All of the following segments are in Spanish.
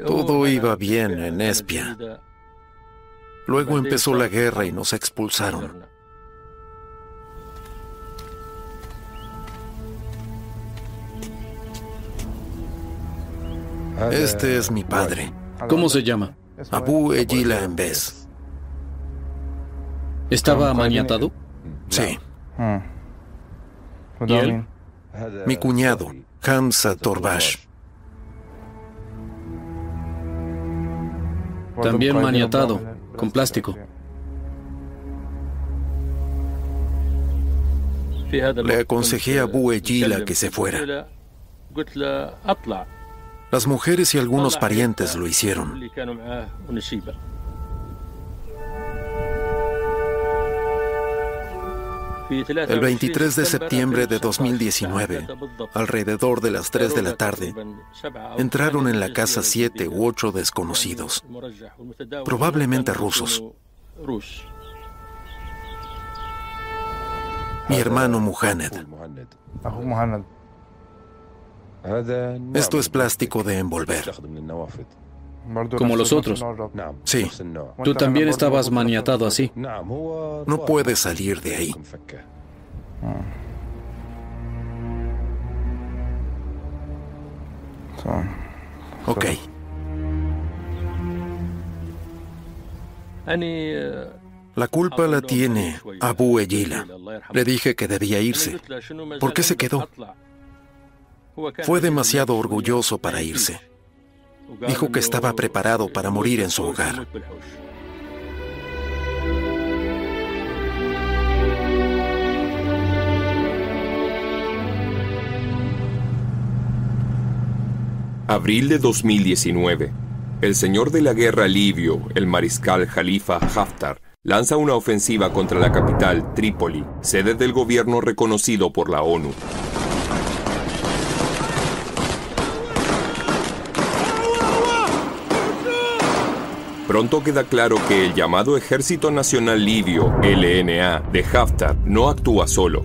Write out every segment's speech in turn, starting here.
Todo iba bien en Espia. Luego empezó la guerra y nos expulsaron. Este es mi padre, ¿Cómo se llama? Abu Ejila Embes. ¿Estaba maniatado? Sí, ¿Y él? mi cuñado, Hamza Torbash. También maniatado, con plástico. Le aconsejé a Abu Ejila que se fuera. Las mujeres y algunos parientes lo hicieron. El 23 de septiembre de 2019, alrededor de las 3 de la tarde, entraron en la casa 7 u 8 desconocidos, probablemente rusos. Mi hermano Muhammad. Esto es plástico de envolver. Como los otros. Sí, Tú también estabas maniatado así. no puedes salir de ahí. Ok. La culpa la tiene Abu Ejila. Le dije que debía irse. ¿Por qué se quedó? Fue demasiado orgulloso para irse. Dijo que estaba preparado para morir en su hogar. Abril de 2019. El señor de la guerra libio, el mariscal Khalifa Haftar, lanza una ofensiva contra la capital, Trípoli, sede del gobierno reconocido por la ONU. Pronto queda claro que el llamado Ejército Nacional Libio, LNA, de Haftar, no actúa solo.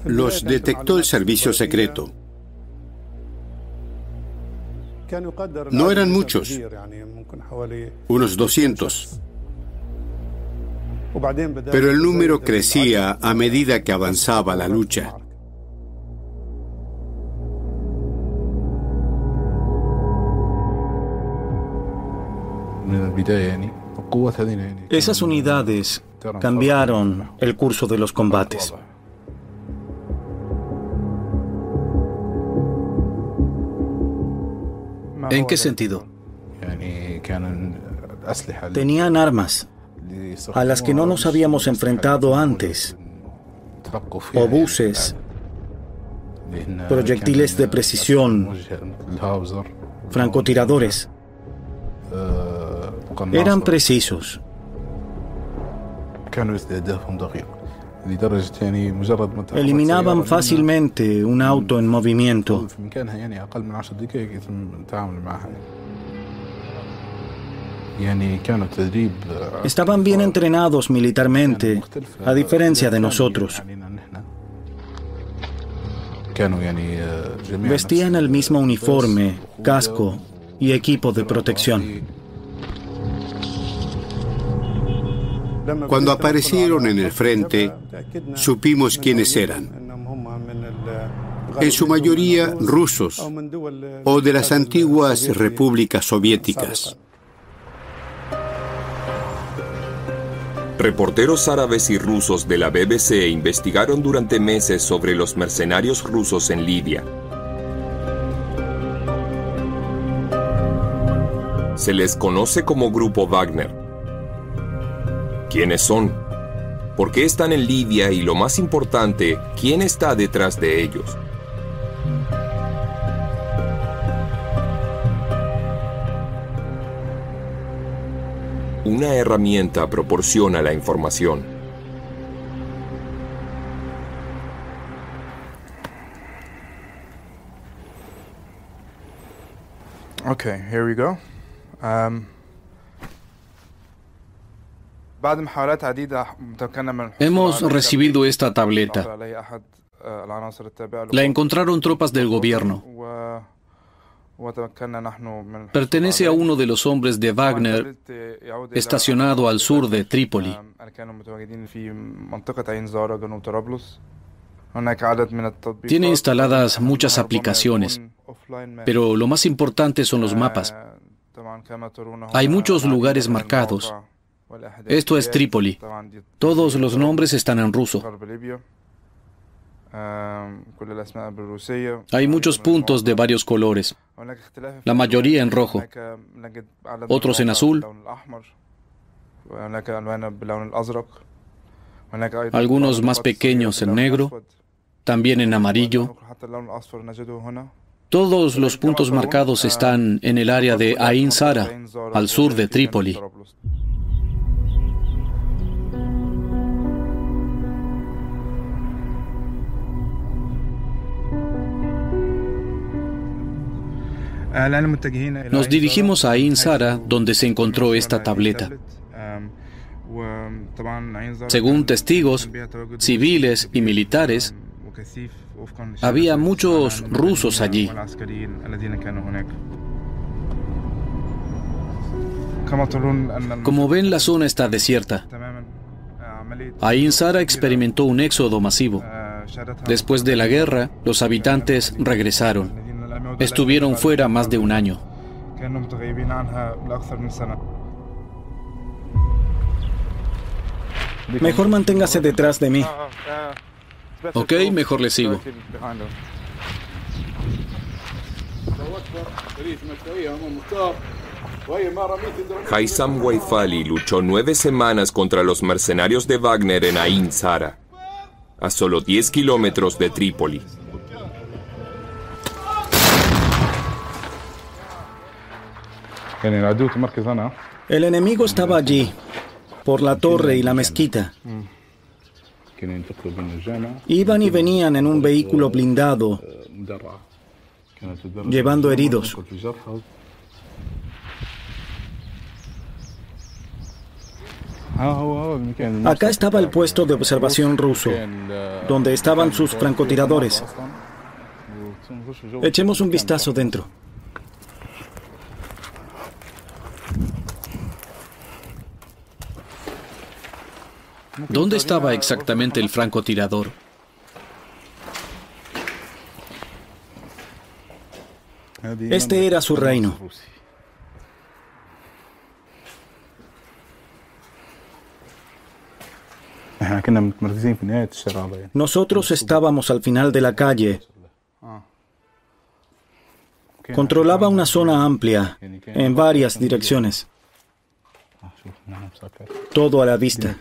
Los detectó el servicio secreto. No eran muchos, unos 200. Pero el número crecía a medida que avanzaba la lucha. Esas unidades cambiaron el curso de los combates. ¿En qué sentido? Tenían armas a las que no nos habíamos enfrentado antes, obuses, proyectiles de precisión, francotiradores. Eran precisos. Eliminaban fácilmente un auto en movimiento. Estaban bien entrenados militarmente, a diferencia de nosotros. Vestían el mismo uniforme, casco y equipo de protección. Cuando aparecieron en el frente, supimos quiénes eran. En su mayoría rusos o de las antiguas repúblicas soviéticas. Reporteros árabes y rusos de la BBC investigaron durante meses sobre los mercenarios rusos en Libia. Se les conoce como Grupo Wagner. ¿Quiénes son? ¿Por qué están en Libia? Y lo más importante, ¿quién está detrás de ellos? Una herramienta proporciona la información. Okay, here we go. Hemos recibido esta tableta. La encontraron tropas del gobierno. Pertenece a uno de los hombres de Wagner estacionado al sur de Trípoli. Tiene instaladas muchas aplicaciones, pero lo más importante son los mapas. Hay muchos lugares marcados. Esto es Trípoli. Todos los nombres están en ruso. Hay muchos puntos de varios colores, la mayoría en rojo, otros en azul, algunos más pequeños en negro, también en amarillo. Todos los puntos marcados están en el área de Ain Sara, al sur de Trípoli. Nos dirigimos a Ain Sara, donde se encontró esta tableta. Según testigos, civiles y militares, había muchos rusos allí. Como ven, la zona está desierta. Ain Sara experimentó un éxodo masivo. Después de la guerra, los habitantes regresaron. Estuvieron fuera más de un año. Mejor manténgase detrás de mí. Ok, mejor le sigo. Haitham Waifali luchó 9 semanas contra los mercenarios de Wagner en Ain Sara, a solo 10 kilómetros de Trípoli. El enemigo estaba allí, por la torre y la mezquita. Iban y venían en un vehículo blindado, llevando heridos. Acá estaba el puesto de observación ruso, donde estaban sus francotiradores. Echemos un vistazo dentro. ¿Dónde estaba exactamente el francotirador? Este era su reino. Nosotros estábamos al final de la calle. Controlaba una zona amplia, en varias direcciones. Todo a la vista.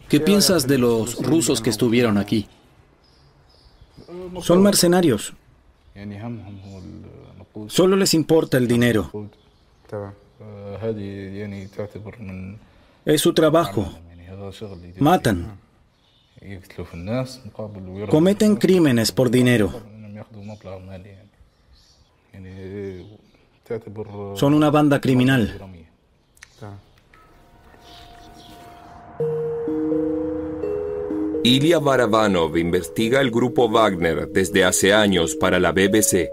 ¿Qué piensas de los rusos que estuvieron aquí? Son mercenarios. Solo les importa el dinero. Es su trabajo. Matan. Cometen crímenes por dinero. Son una banda criminal. Ilya Barabanov investiga el grupo Wagner desde hace años para la BBC.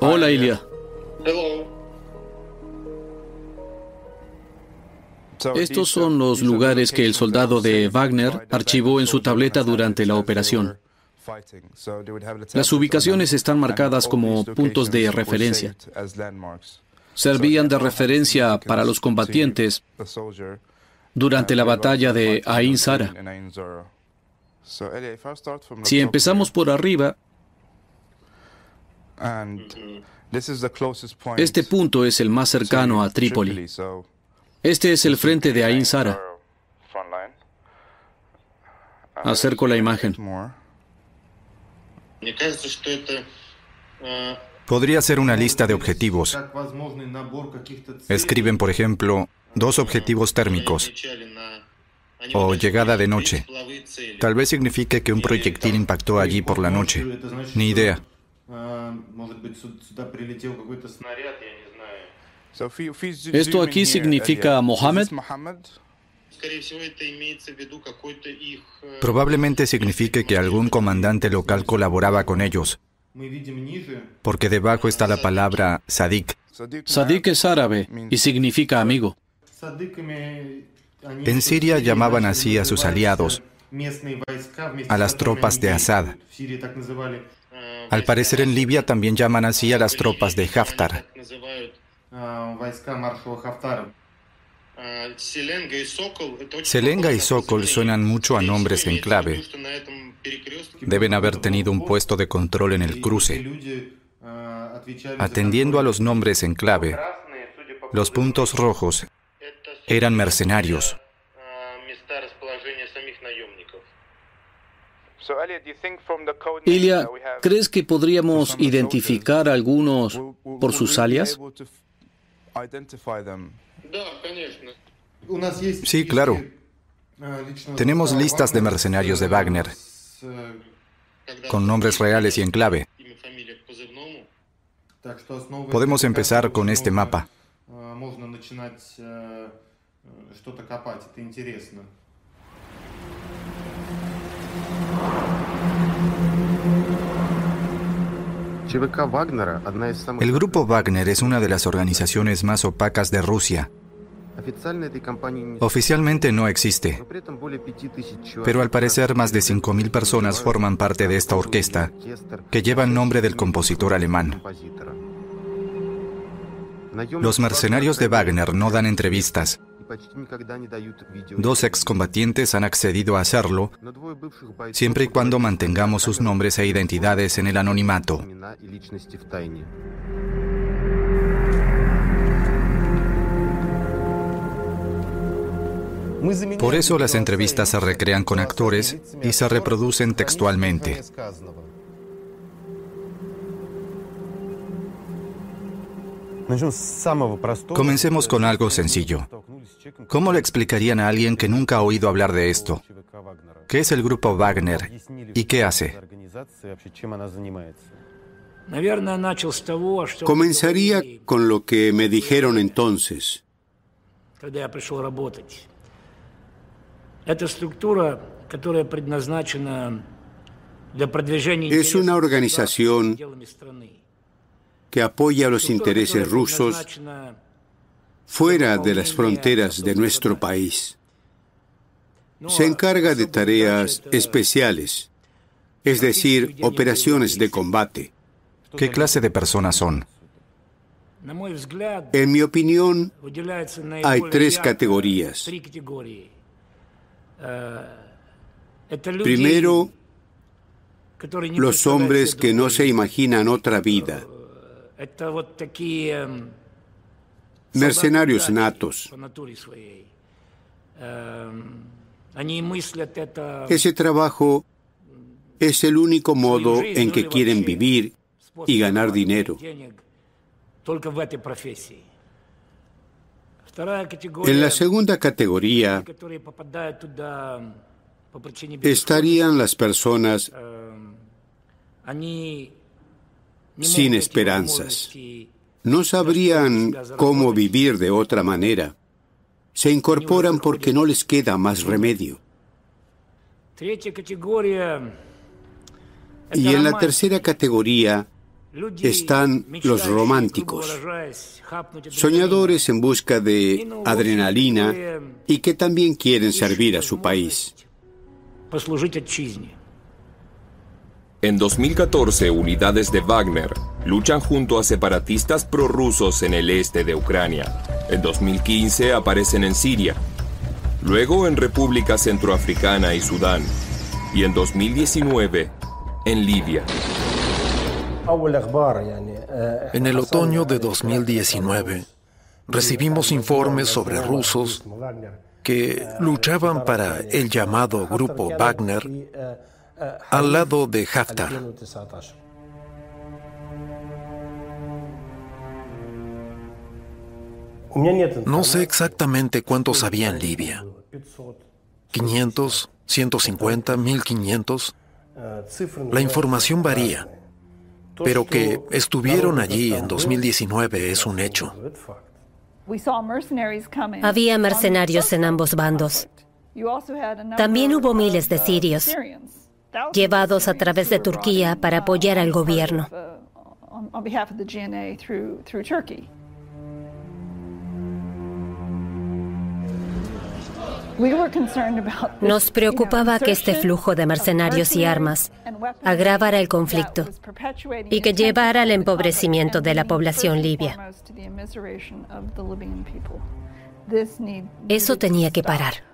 Hola, Ilya. Estos son los lugares que el soldado de Wagner archivó en su tableta durante la operación. Las ubicaciones están marcadas como puntos de referencia. Servían de referencia para los combatientes durante la batalla de Ain Sara. Si empezamos por arriba, este punto es el más cercano a Trípoli. Este es el frente de Ain Sara. Acerco la imagen. Podría ser una lista de objetivos. Escriben, por ejemplo, 2 objetivos térmicos o llegada de noche. Tal vez signifique que un proyectil impactó allí por la noche. Ni idea. ¿Esto aquí significa Mohammed? Probablemente signifique que algún comandante local colaboraba con ellos, porque debajo está la palabra Sadik. Sadik es árabe y significa amigo. En Siria llamaban así a sus aliados, a las tropas de Assad. Al parecer en Libia también llaman así a las tropas de Haftar. Selenga y Sokol suenan mucho a nombres en clave. Deben haber tenido un puesto de control en el cruce. Atendiendo a los nombres en clave, los puntos rojos eran mercenarios. Ilya, ¿crees que podríamos identificar a algunos por sus alias? Sí, claro. Tenemos listas de mercenarios de Wagner, con nombres reales y en clave. Podemos empezar con este mapa. El grupo Wagner es una de las organizaciones más opacas de Rusia. Oficialmente no existe, pero al parecer más de 5.000 personas forman parte de esta orquesta, que lleva el nombre del compositor alemán. Los mercenarios de Wagner no dan entrevistas. 2 excombatientes han accedido a hacerlo, siempre y cuando mantengamos sus nombres e identidades en el anonimato. Por eso las entrevistas se recrean con actores y se reproducen textualmente. Comencemos con algo sencillo. ¿Cómo le explicarían a alguien que nunca ha oído hablar de esto? ¿Qué es el grupo Wagner y qué hace? Comenzaría con lo que me dijeron entonces. Es una organización que apoya los intereses rusos fuera de las fronteras de nuestro país. Se encarga de tareas especiales, es decir, operaciones de combate. ¿Qué clase de personas son? En mi opinión, hay 3 categorías. Primero, los hombres que no se imaginan otra vida. Mercenarios natos. Ese trabajo es el único modo en que quieren vivir y ganar dinero. En la segunda categoría estarían las personas sin esperanzas. No sabrían cómo vivir de otra manera. Se incorporan porque no les queda más remedio. Y en la tercera categoría están los románticos, soñadores en busca de adrenalina y que también quieren servir a su país. En 2014, unidades de Wagner luchan junto a separatistas prorrusos en el este de Ucrania. En 2015 aparecen en Siria, luego en República Centroafricana y Sudán, y en 2019 en Libia. En el otoño de 2019, recibimos informes sobre rusos que luchaban para el llamado Grupo Wagner al lado de Haftar. No sé exactamente cuántos había en Libia. 500, 150, 1500. La información varía. Pero que estuvieron allí en 2019 es un hecho. Había mercenarios en ambos bandos. También hubo miles de sirios llevados a través de Turquía para apoyar al gobierno. Nos preocupaba que este flujo de mercenarios y armas agravara el conflicto y que llevara al empobrecimiento de la población libia. Eso tenía que parar.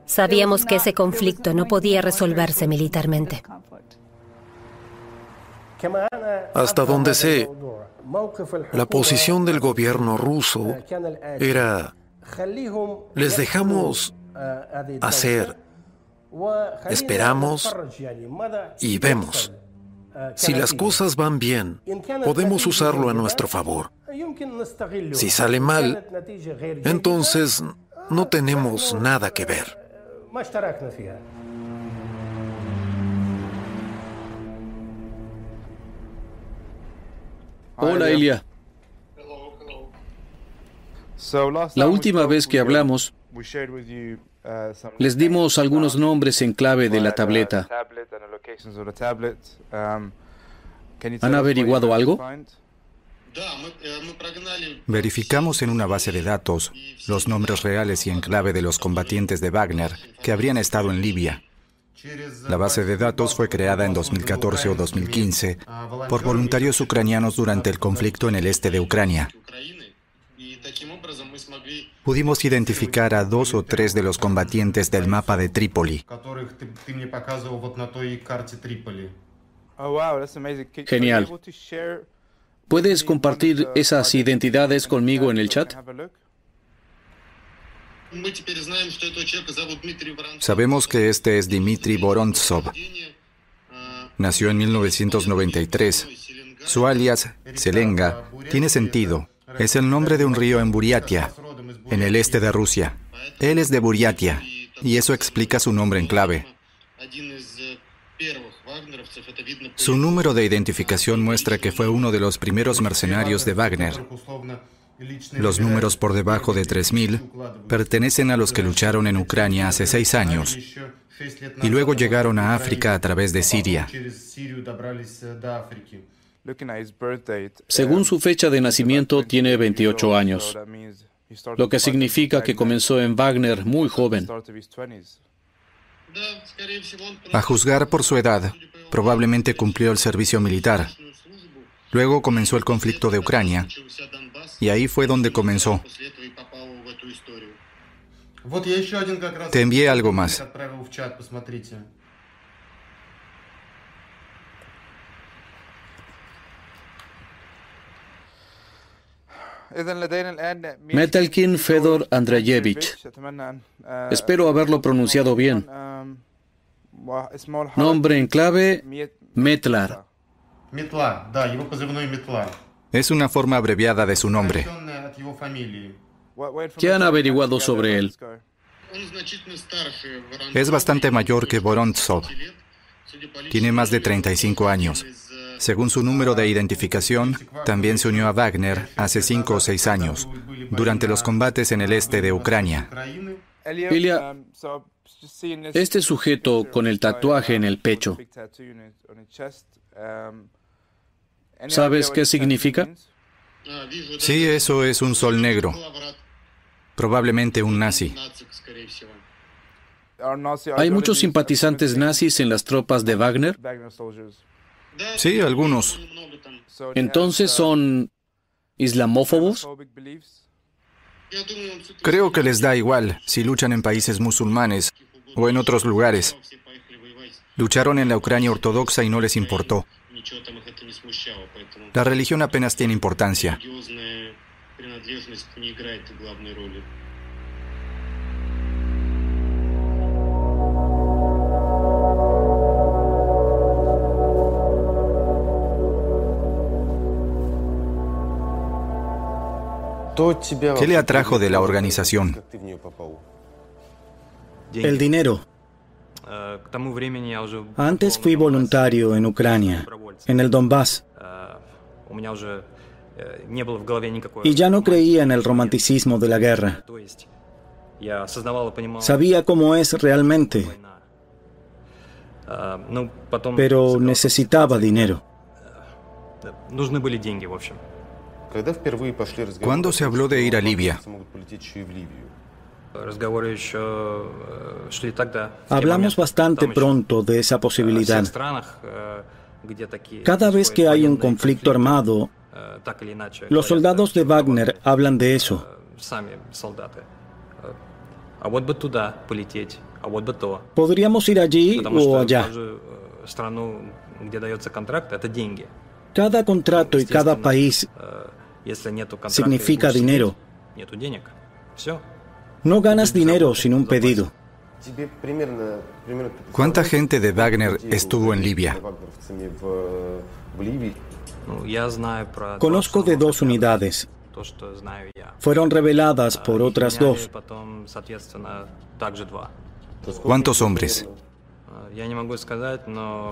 Sabíamos que ese conflicto no podía resolverse militarmente. Hasta donde sé, la posición del gobierno ruso era: les dejamos hacer, esperamos y vemos. Si las cosas van bien, podemos usarlo a nuestro favor. Si sale mal, entonces no tenemos nada que ver. Hola, Ilya. La última vez que hablamos, les dimos algunos nombres en clave de la tableta. ¿Han averiguado algo? Verificamos en una base de datos los nombres reales y en clave de los combatientes de Wagner que habrían estado en Libia. La base de datos fue creada en 2014 o 2015 por voluntarios ucranianos durante el conflicto en el este de Ucrania. Pudimos identificar a 2 o 3 de los combatientes del mapa de Trípoli. Genial. ¿Puedes compartir esas identidades conmigo en el chat? Sabemos que este es Dmitry Vorontsov. Nació en 1993. Su alias, Selenga, tiene sentido. Es el nombre de un río en Buriatia, en el este de Rusia. Él es de Buriatia, y eso explica su nombre en clave. Su número de identificación muestra que fue uno de los primeros mercenarios de Wagner. Los números por debajo de 3000 pertenecen a los que lucharon en Ucrania hace 6 años y luego llegaron a África a través de Siria. Según su fecha de nacimiento, tiene 28 años, lo que significa que comenzó en Wagner muy joven. A juzgar por su edad, probablemente cumplió el servicio militar. Luego comenzó el conflicto de Ucrania, y ahí fue donde comenzó. Te envié algo más. Metalkin Fedor Andreyevich. Espero haberlo pronunciado bien. Nombre en clave, Metlar. Es una forma abreviada de su nombre. ¿Qué han averiguado sobre él? Es bastante mayor que Vorontsov. Tiene más de 35 años. Según su número de identificación, también se unió a Wagner hace 5 o 6 años, durante los combates en el este de Ucrania. Ilya, este sujeto con el tatuaje en el pecho, ¿sabes qué significa? Sí, eso es un sol negro. Probablemente un nazi. ¿Hay muchos simpatizantes nazis en las tropas de Wagner? Sí, algunos. ¿Entonces son islamófobos? Creo que les da igual si luchan en países musulmanes o en otros lugares. Lucharon en la Ucrania ortodoxa y no les importó. La religión apenas tiene importancia. ¿Qué le atrajo de la organización? El dinero. Antes fui voluntario en Ucrania en el Donbass. Y ya no creía en el romanticismo de la guerra. Sabía cómo es realmente, pero necesitaba dinero. ¿Cuándo se habló de ir a Libia? Hablamos bastante pronto de esa posibilidad. Cada vez que hay un conflicto armado, los soldados de Wagner hablan de eso. Podríamos ir allí o allá. Cada contrato y cada país significa dinero. No ganas dinero sin un pedido. ¿Cuánta gente de Wagner estuvo en Libia? Conozco de 2 unidades. Fueron reveladas por otras 2. ¿Cuántos hombres?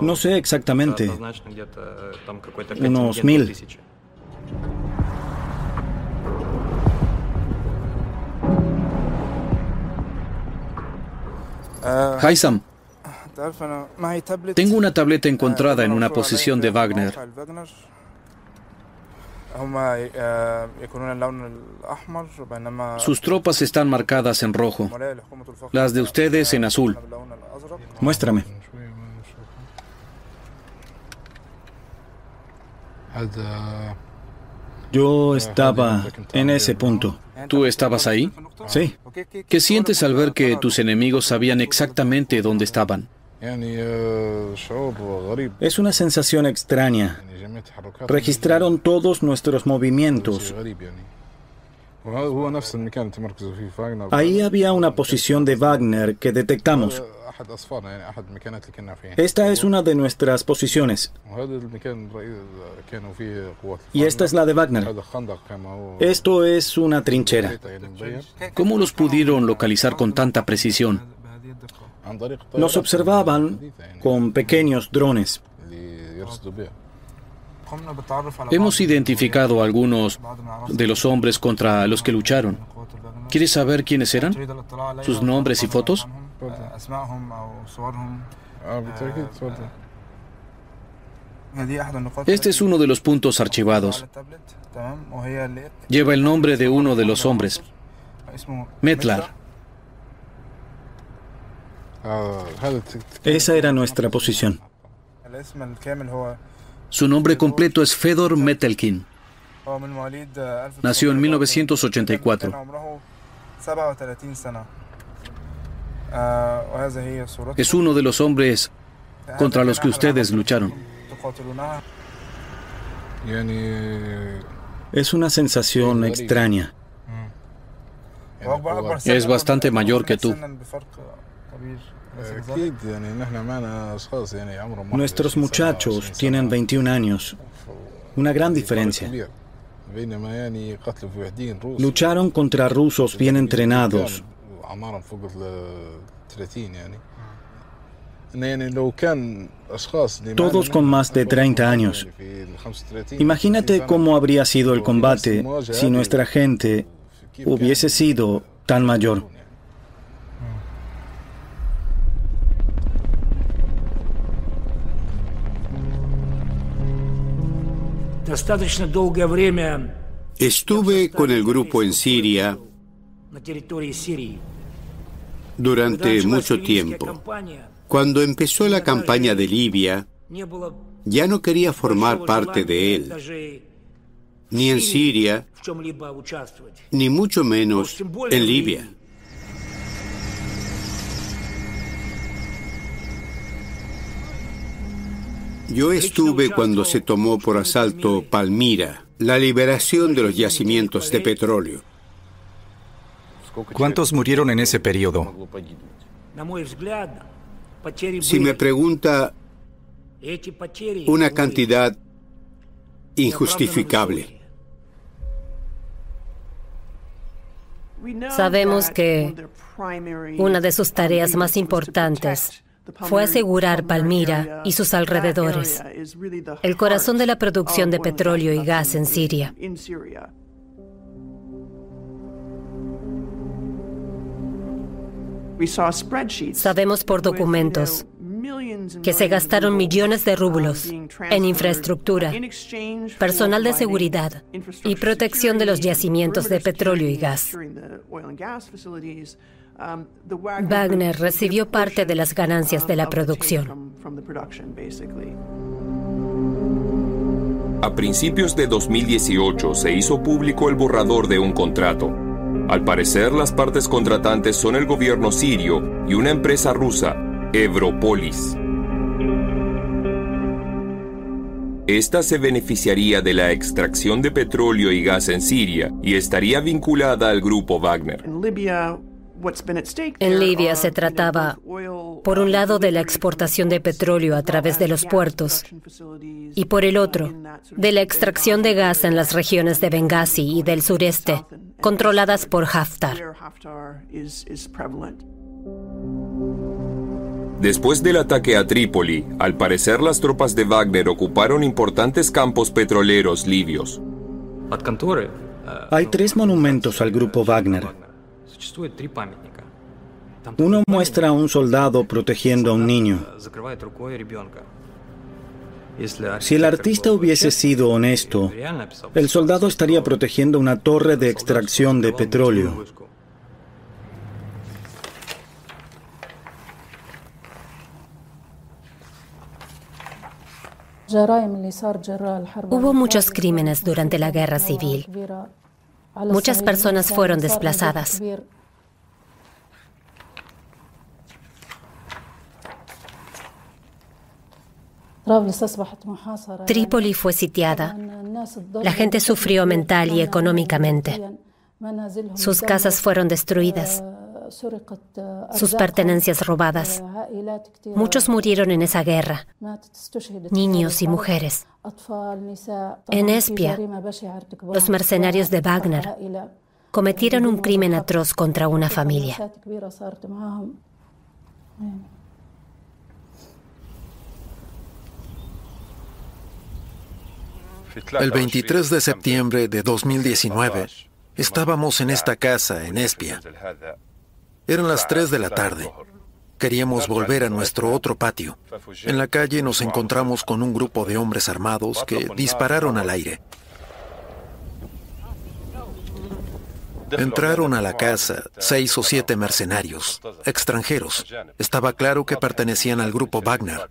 No sé exactamente. Unos 1000. Haysam, tengo una tableta encontrada en una posición de Wagner. Sus tropas están marcadas en rojo, las de ustedes en azul. Muéstrame. Yo estaba en ese punto. ¿Tú estabas ahí? Sí. ¿Qué sientes al ver que tus enemigos sabían exactamente dónde estaban? Es una sensación extraña. Registraron todos nuestros movimientos. Ahí había una posición de Wagner que detectamos. Esta es una de nuestras posiciones. Y esta es la de Wagner. Esto es una trinchera. ¿Cómo los pudieron localizar con tanta precisión? Nos observaban con pequeños drones. Hemos identificado a algunos de los hombres contra los que lucharon. ¿Quieres saber quiénes eran? ¿Sus nombres y fotos? Este es uno de los puntos archivados. Lleva el nombre de uno de los hombres, Metlar. Esa era nuestra posición. Su nombre completo es Fedor Metelkin. Nació en 1984. Es uno de los hombres contra los que ustedes lucharon. Es una sensación extraña. Es bastante mayor que tú. Nuestros muchachos tienen 21 años. Una gran diferencia. Lucharon contra rusos bien entrenados. Todos con más de 30 años. Imagínate cómo habría sido el combate si nuestra gente hubiese sido tan mayor. Estuve con el grupo en Siria durante mucho tiempo. Cuando empezó la campaña de Libia, ya no quería formar parte de él, ni en Siria, ni mucho menos en Libia. Yo estuve cuando se tomó por asalto Palmira, la liberación de los yacimientos de petróleo. ¿Cuántos murieron en ese periodo? Si me pregunta, una cantidad injustificable. Sabemos que una de sus tareas más importantes fue asegurar Palmira y sus alrededores, el corazón de la producción de petróleo y gas en Siria. Sabemos por documentos que se gastaron millones de rublos en infraestructura, personal de seguridad y protección de los yacimientos de petróleo y gas. Wagner recibió parte de las ganancias de la producción. A principios de 2018 se hizo público el borrador de un contrato. Al parecer, las partes contratantes son el gobierno sirio y una empresa rusa, Evropolis. Esta se beneficiaría de la extracción de petróleo y gas en Siria y estaría vinculada al grupo Wagner. En Libia se trataba, por un lado, de la exportación de petróleo a través de los puertos y, por el otro, de la extracción de gas en las regiones de Benghazi y del sureste, controladas por Haftar. Después del ataque a Trípoli, al parecer las tropas de Wagner ocuparon importantes campos petroleros libios. Hay 3 monumentos al grupo Wagner. Uno muestra a un soldado protegiendo a un niño. Si el artista hubiese sido honesto, el soldado estaría protegiendo una torre de extracción de petróleo. Hubo muchos crímenes durante la guerra civil. Muchas personas fueron desplazadas. Trípoli fue sitiada. La gente sufrió mental y económicamente. Sus casas fueron destruidas, sus pertenencias robadas. Muchos murieron en esa guerra, niños y mujeres. En Espia, los mercenarios de Wagner cometieron un crimen atroz contra una familia. El 23 de septiembre de 2019, estábamos en esta casa en Espia. Eran las 3 de la tarde. Queríamos volver a nuestro otro patio. En la calle nos encontramos con un grupo de hombres armados que dispararon al aire. Entraron a la casa 6 o 7 mercenarios, extranjeros. Estaba claro que pertenecían al grupo Wagner.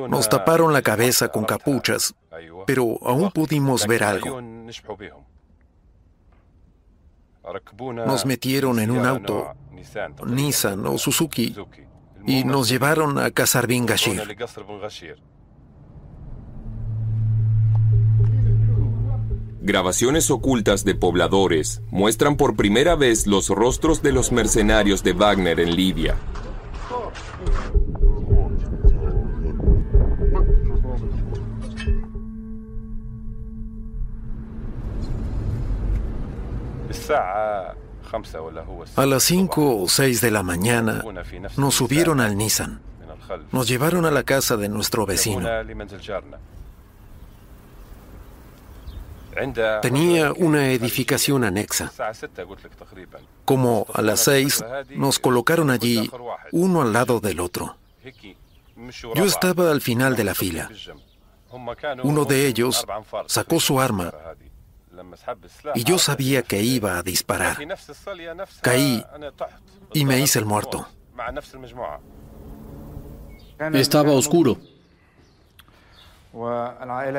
Nos taparon la cabeza con capuchas, pero aún pudimos ver algo. Nos metieron en un auto, Nissan o Suzuki, y nos llevaron a Qasr bin Ghashir. Grabaciones ocultas de pobladores muestran por primera vez los rostros de los mercenarios de Wagner en Libia. A las 5 o 6 de la mañana nos subieron al Nissan. Nos llevaron a la casa de nuestro vecino. Tenía una edificación anexa. Como a las 6, nos colocaron allí, uno al lado del otro. Yo estaba al final de la fila. Uno de ellos sacó su arma y yo sabía que iba a disparar. Caí y me hice el muerto. Estaba oscuro.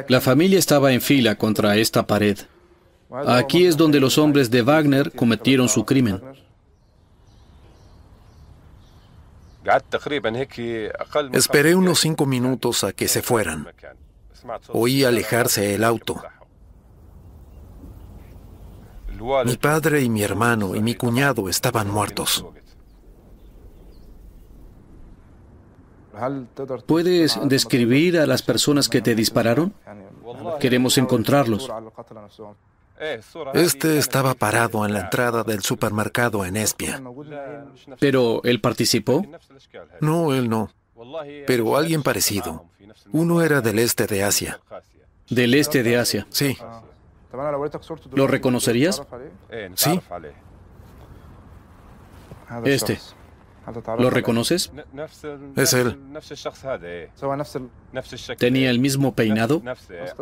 La familia estaba en fila contra esta pared. Aquí es donde los hombres de Wagner cometieron su crimen. Esperé unos 5 minutos a que se fueran. Oí alejarse el auto. Mi padre y mi hermano y mi cuñado estaban muertos. ¿Puedes describir a las personas que te dispararon? Queremos encontrarlos. Este estaba parado en la entrada del supermercado en Espia. ¿Pero él participó? No, él no. Pero alguien parecido. Uno era del este de Asia. Del este de Asia. Sí. ¿Lo reconocerías? Sí. Este. ¿Lo reconoces? Es él. ¿Tenía el mismo peinado?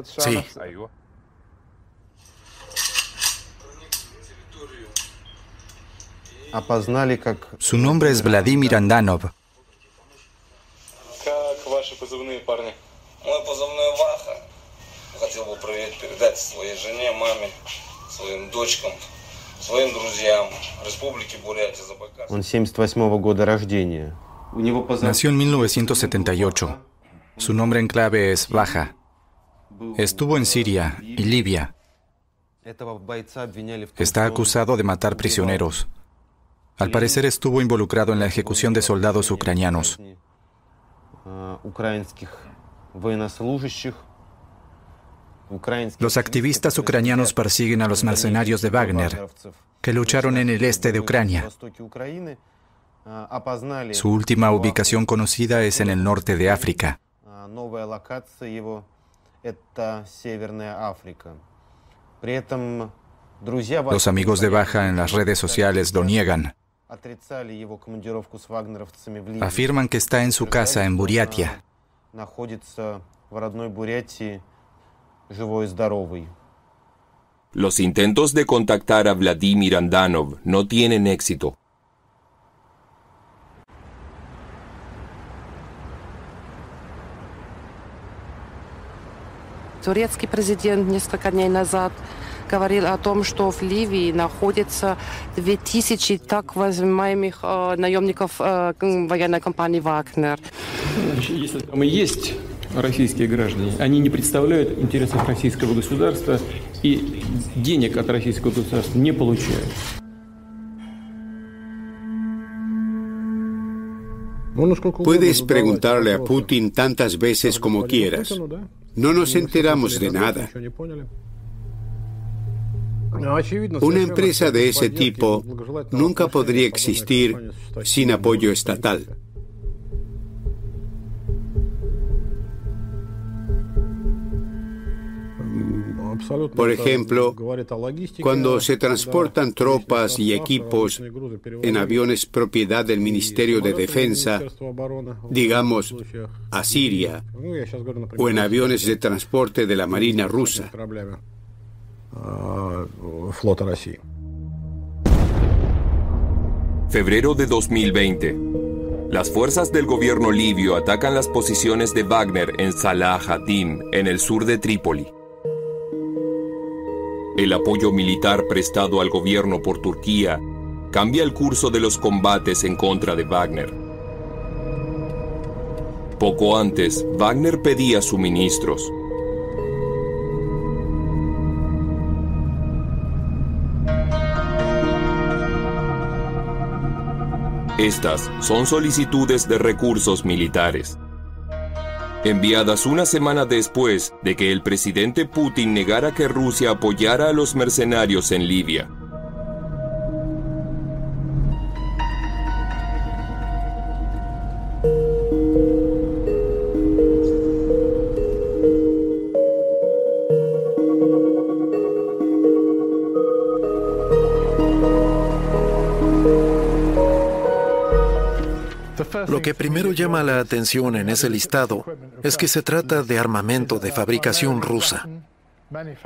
Sí. Su nombre es Vladimir Andanov. Nació en 1978. Su nombre en clave es Baja. Estuvo en Siria y Libia. Está acusado de matar prisioneros. Al parecer estuvo involucrado en la ejecución de soldados ucranianos. Los activistas ucranianos persiguen a los mercenarios de Wagner, que lucharon en el este de Ucrania. Su última ubicación conocida es en el norte de África. Los amigos de Baja en las redes sociales lo niegan. Afirman que está en su casa en Buriatia. Los intentos de contactar a Vladimir Andanov no tienen éxito. Турецкий президент несколько дней назад говорил о том, что в Ливии находится 2000 так называемых наемников военной компании «Вагнер». Если там и есть российские граждане, они не представляют интересов российского государства и денег от российского государства не получают. Puedes preguntarle a Putin tantas veces como quieras. No nos enteramos de nada. Una empresa de ese tipo nunca podría existir sin apoyo estatal. Por ejemplo, cuando se transportan tropas y equipos en aviones propiedad del Ministerio de Defensa, digamos, a Siria, o en aviones de transporte de la Marina rusa. Febrero de 2020. Las fuerzas del gobierno libio atacan las posiciones de Wagner en Salah Hatim, en el sur de Trípoli. El apoyo militar prestado al gobierno por Turquía cambia el curso de los combates en contra de Wagner. Poco antes, Wagner pedía suministros. Estas son solicitudes de recursos militares, enviadas una semana después de que el presidente Putin negara que Rusia apoyara a los mercenarios en Libia. Lo que primero llama la atención en ese listado es que se trata de armamento de fabricación rusa.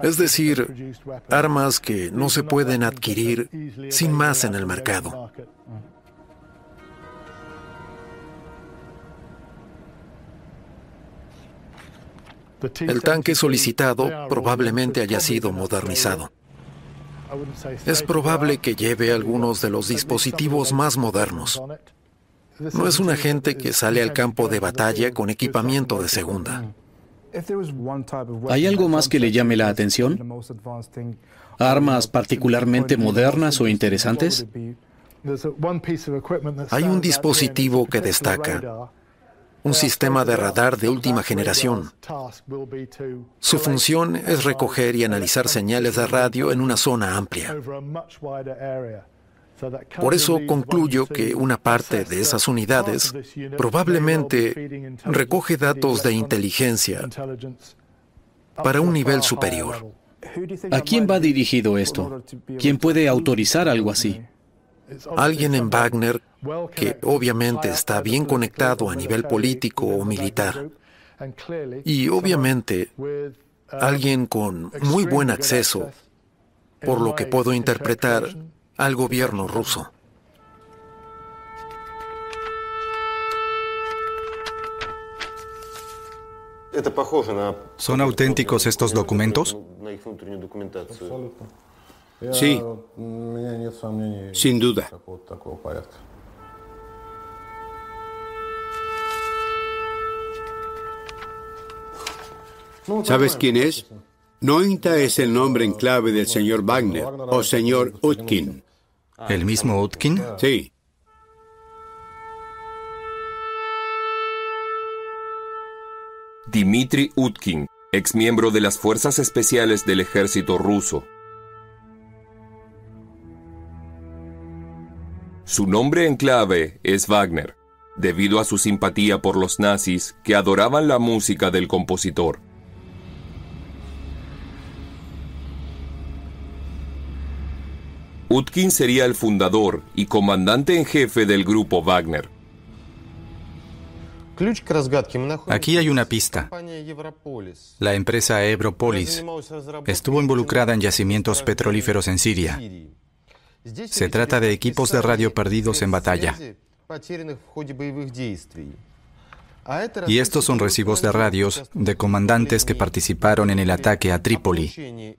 Es decir, armas que no se pueden adquirir sin más en el mercado. El tanque solicitado probablemente haya sido modernizado. Es probable que lleve algunos de los dispositivos más modernos. No es un agente que sale al campo de batalla con equipamiento de segunda. ¿Hay algo más que le llame la atención? ¿Armas particularmente modernas o interesantes? Hay un dispositivo que destaca, un sistema de radar de última generación. Su función es recoger y analizar señales de radio en una zona amplia. Por eso concluyo que una parte de esas unidades probablemente recoge datos de inteligencia para un nivel superior. ¿A quién va dirigido esto? ¿Quién puede autorizar algo así? Alguien en Wagner que obviamente está bien conectado a nivel político o militar. Y obviamente alguien con muy buen acceso, por lo que puedo interpretar, al gobierno ruso. ¿Son auténticos estos documentos? Sí, sin duda. ¿Sabes quién es? Nointa es el nombre en clave del señor Wagner, o señor Utkin. ¿El mismo Utkin? Sí. Dmitry Utkin, exmiembro de las Fuerzas Especiales del Ejército Ruso. Su nombre en clave es Wagner, debido a su simpatía por los nazis que adoraban la música del compositor. Utkin sería el fundador y comandante en jefe del grupo Wagner. Aquí hay una pista. La empresa Europolis estuvo involucrada en yacimientos petrolíferos en Siria. Se trata de equipos de radio perdidos en batalla. Y estos son recibos de radios de comandantes que participaron en el ataque a Trípoli.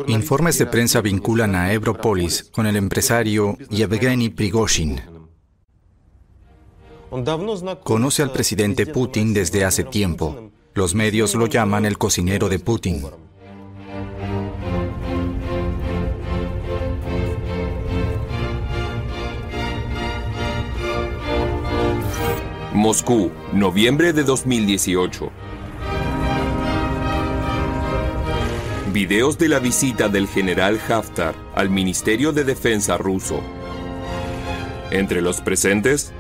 Informes de prensa vinculan a Europolis con el empresario Yevgeny Prigozhin. Conoce al presidente Putin desde hace tiempo. Los medios lo llaman el cocinero de Putin. Moscú, noviembre de 2018. Videos de la visita del general Haftar al Ministerio de Defensa ruso. Entre los presentes,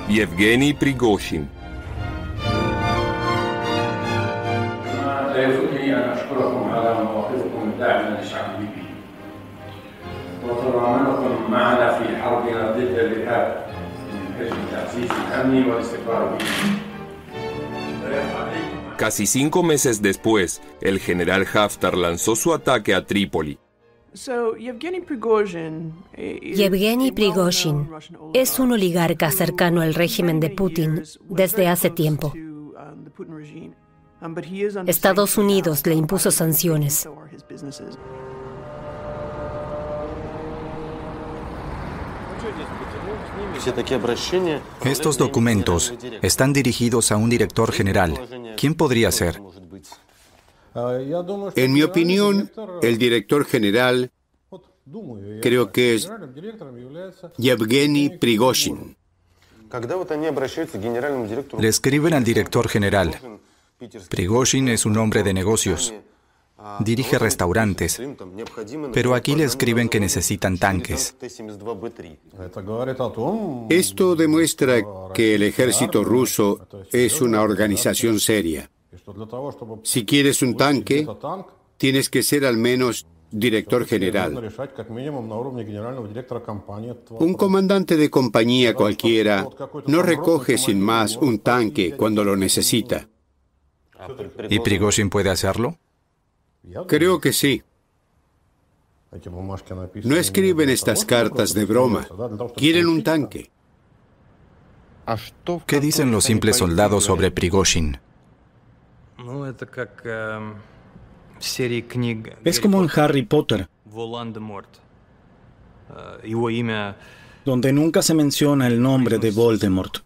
Yevgeny Prigozhin. Casi 5 meses después, el general Haftar lanzó su ataque a Trípoli. Yevgeny Prigozhin es un oligarca cercano al régimen de Putin desde hace tiempo. Estados Unidos le impuso sanciones. Estos documentos están dirigidos a un director general. ¿Quién podría ser? En mi opinión, el director general creo que es Yevgeny Prigozhin. Le escriben al director general. Prigozhin es un hombre de negocios. Dirige restaurantes, pero aquí le escriben que necesitan tanques. Esto demuestra que el ejército ruso es una organización seria. Si quieres un tanque, tienes que ser al menos director general. Un comandante de compañía cualquiera no recoge sin más un tanque cuando lo necesita. ¿Y Prigozhin puede hacerlo? Creo que sí. No escriben estas cartas de broma. Quieren un tanque. ¿Qué dicen los simples soldados sobre Prigozhin? Es como en Harry Potter, donde nunca se menciona el nombre de Voldemort.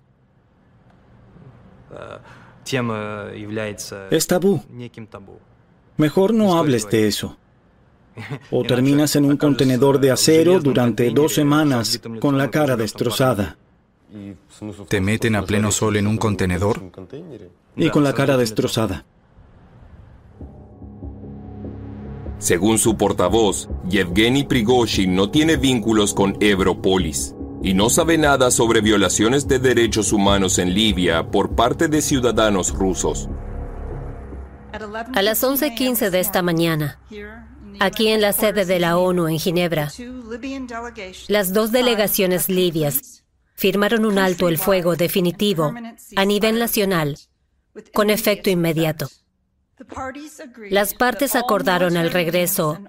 Es tabú. Mejor no hables de eso. o terminas en un contenedor de acero durante 2 semanas con la cara destrozada. ¿Te meten a pleno sol en un contenedor? Y con la cara destrozada. Según su portavoz, Yevgeny Prigozhin no tiene vínculos con Evropolis y no sabe nada sobre violaciones de derechos humanos en Libia por parte de ciudadanos rusos. A las 11:15 de esta mañana, aquí en la sede de la ONU en Ginebra, las 2 delegaciones libias firmaron un alto el fuego definitivo a nivel nacional con efecto inmediato. Las partes acordaron el regreso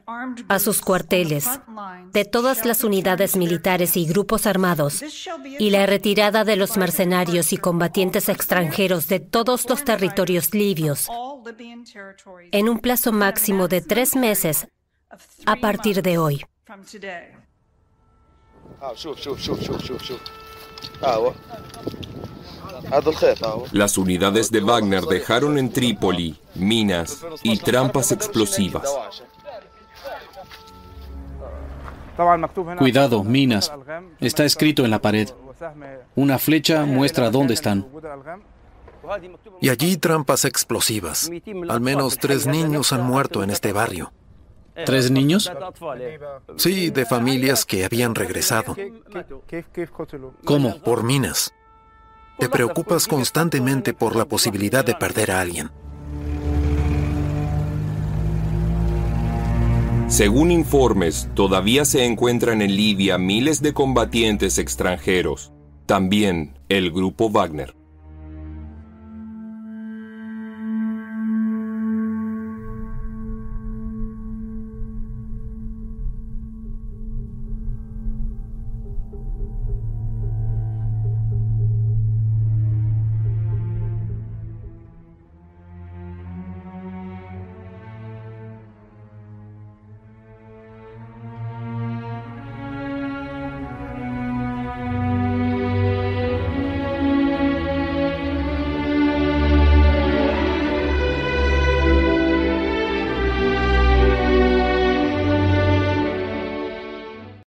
a sus cuarteles de todas las unidades militares y grupos armados y la retirada de los mercenarios y combatientes extranjeros de todos los territorios libios en un plazo máximo de 3 meses a partir de hoy. Las unidades de Wagner dejaron en Trípoli minas y trampas explosivas. Cuidado, minas. Está escrito en la pared. Una flecha muestra dónde están. Y allí trampas explosivas. Al menos 3 niños han muerto en este barrio. ¿3 niños? Sí, de familias que habían regresado. ¿Cómo? Por minas. Te preocupas constantemente por la posibilidad de perder a alguien. Según informes, todavía se encuentran en Libia miles de combatientes extranjeros. También el grupo Wagner.